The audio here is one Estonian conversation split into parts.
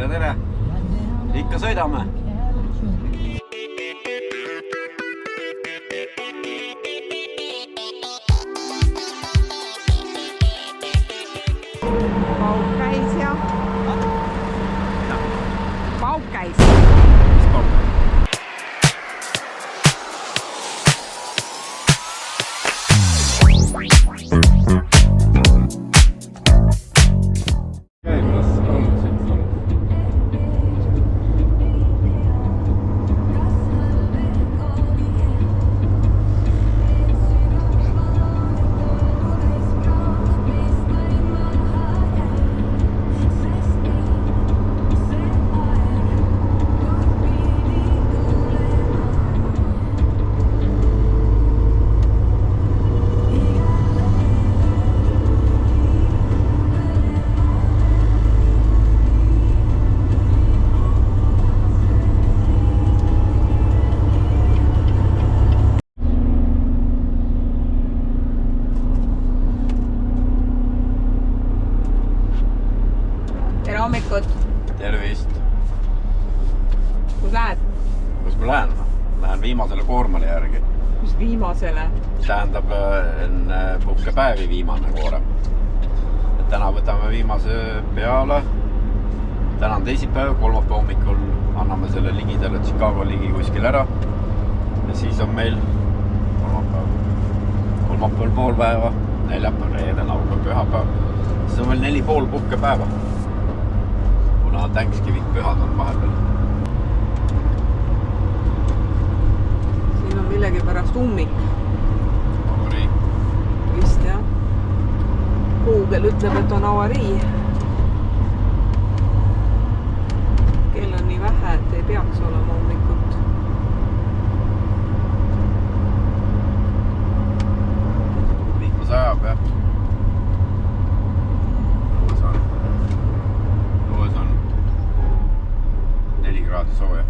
tere! Ikka sõidame! Pauk käis ja... Pauk käis. Mis pauk? Tere hommikut! Tervist! Kus lähed? Kus ma lähen? Lähen viimasele koormale järgi. Mis viimasele? Tähendab enne puhkepäevi viimane koorem. Täna võtame viimase peale. Täna on teisipäev, kolmapäeva hommikul anname selle ligidale Chicago ligi kuskil ära. Ja siis on meil kolmapäeval pool päeva, neljapäev, reede, laupäev, pühapäev. Siis on meil 4,5 puhkepäeva. Kuna Thanksgiving pühad on vahepeal. Siin on millegi pärast ummik. Avarii. Vist jah. Google ütleb, et on avarii. Kell on nii vähe, et ei peaks olema ummikut. Liiklus ajab jah. Õues on 4 kraadi sooja.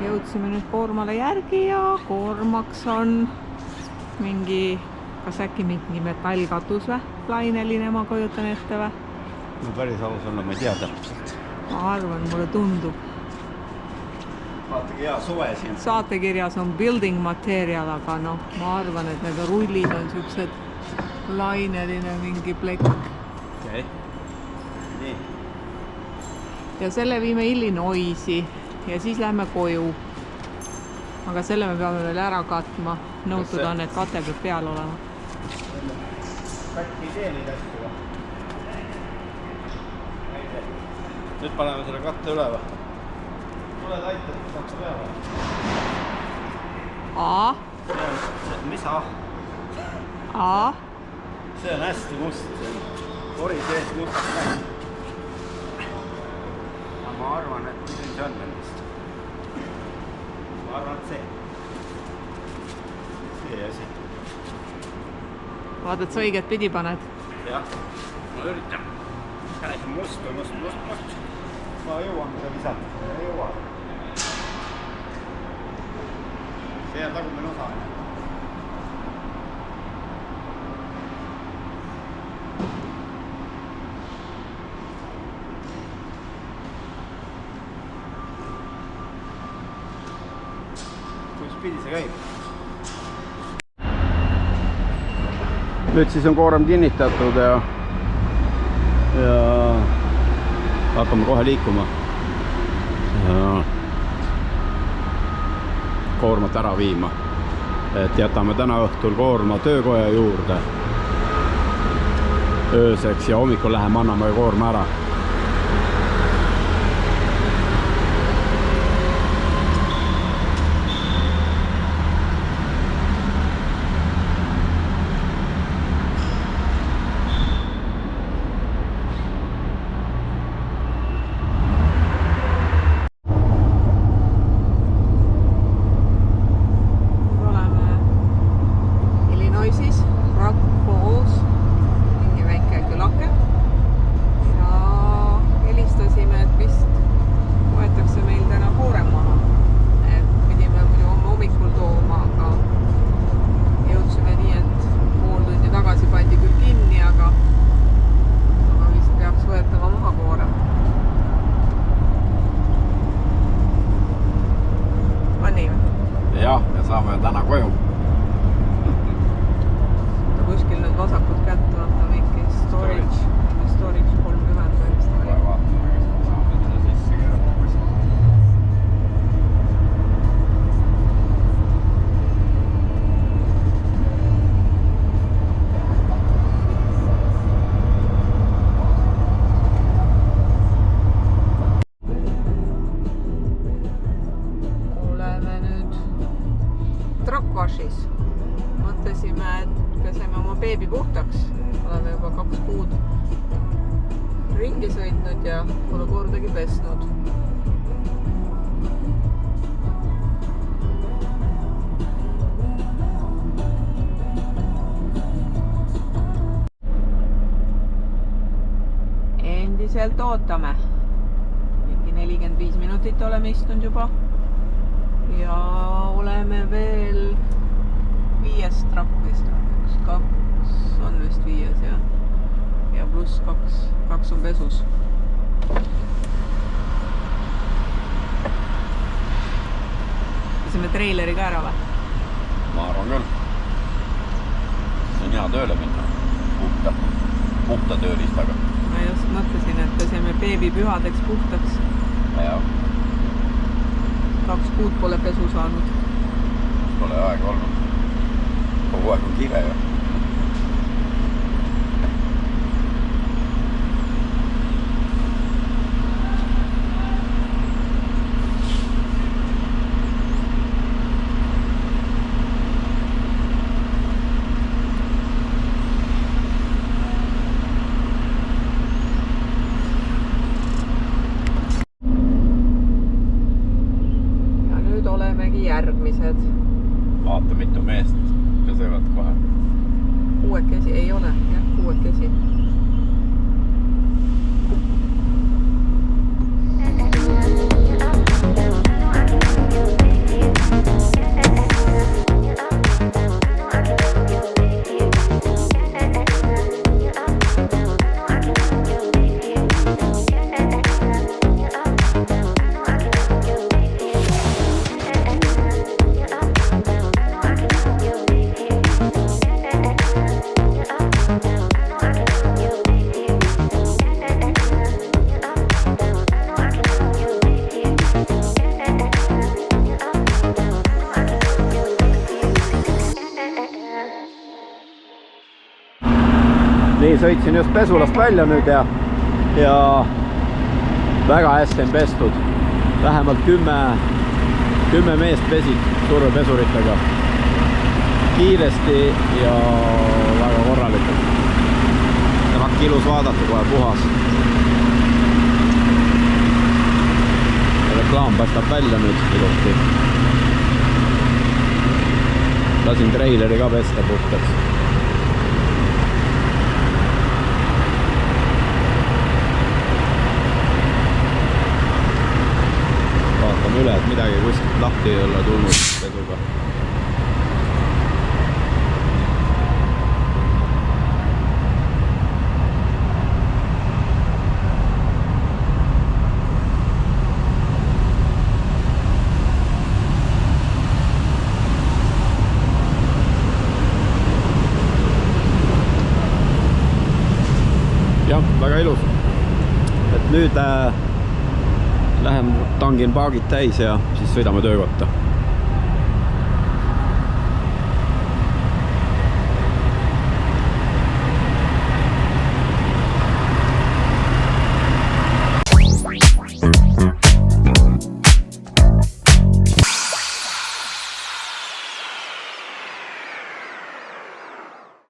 Jõudsime nüüd koormale järgi ja koormaks on mingi, kas äkki mingi metallkatus või? Laineline, ma kujutan ette või? No päris aus olla, ma ei tea täpselt. Ma arvan, mulle tundub. Vaatagi hea suve siin. Saatekirjas on building material, aga noh, ma arvan, et need rullid on siuksed laineline mingi plekk. Okei. Nii. Ja selle viime Illinoisi ja siis lähme koju. Aga selle me peame veel ära katma. Nõutud on, et kate peab peal olema. Äkki ei tee neid asju või? Nüüd paneme selle katte üle või? Tuled aitad, mis hakka peale? Mis A? A? See on hästi must. Ori sees must näeb. Ma arvan, et mis see on nendest. Ma arvan, et see. See asi. Vaata, et sa õiget pidi paned. Jah, ma üritan. must. Ma jõuan seda visata, ei jõua. See jääb tagumine osa. Kuidas pidi see käib? Nüüd siis on koorem kinnitatud ja hakkame kohe liikuma ja koormat ära viima, et jätame täna õhtul koorma töökoja juurde ööseks ja hommikul läheme anname koorma ära. Saame täna koju. Kuskil nüüd vasakut kätt vaata mingi storage 30 vist oli. Vaatame, kes ma saame seda sisse keerata kuskil. Truckwashis. Mõtlesime, et peseme oma beebi puhtaks. Oleme juba 2 kuud ringi sõitnud ja pole kordagi pesnud. Endiselt ootame. Mingi 45 minutit oleme istunud juba. Ja oleme veel 5 trappist. 1, 2 on vist 5 ja pluss 2 on pesus. Peseme treileri ka ära või? Ma arvan küll. See on hea tööle minna. Puhta töölistaga. Ma just mõtlesin, et peseme beebi pühadeks puhtaks. Ja. 2 kuud pole pesu saanud. Pole aega olnud. Kogu aeg on kiire ju. Järgmised. Vaata mitu meest pesevad kohe. 6 ei ole, jah, 6. Nii, sõitsin just pesulast välja nüüd ja väga hästi on pestud. Vähemalt 10 meest pesid survepesuritega. Kiiresti ja väga korralikult. Rakk ilus vaadata, kohe puhas. Reklaam paistab välja nüüd ilusti. Lasin treileri ka pesta puhtaks. et midagi kuskilt lahti ei ole tulnud pesuga. Jah, väga ilus. Et nüüd lähen tangin paagid täis ja siis sõidame töökotta.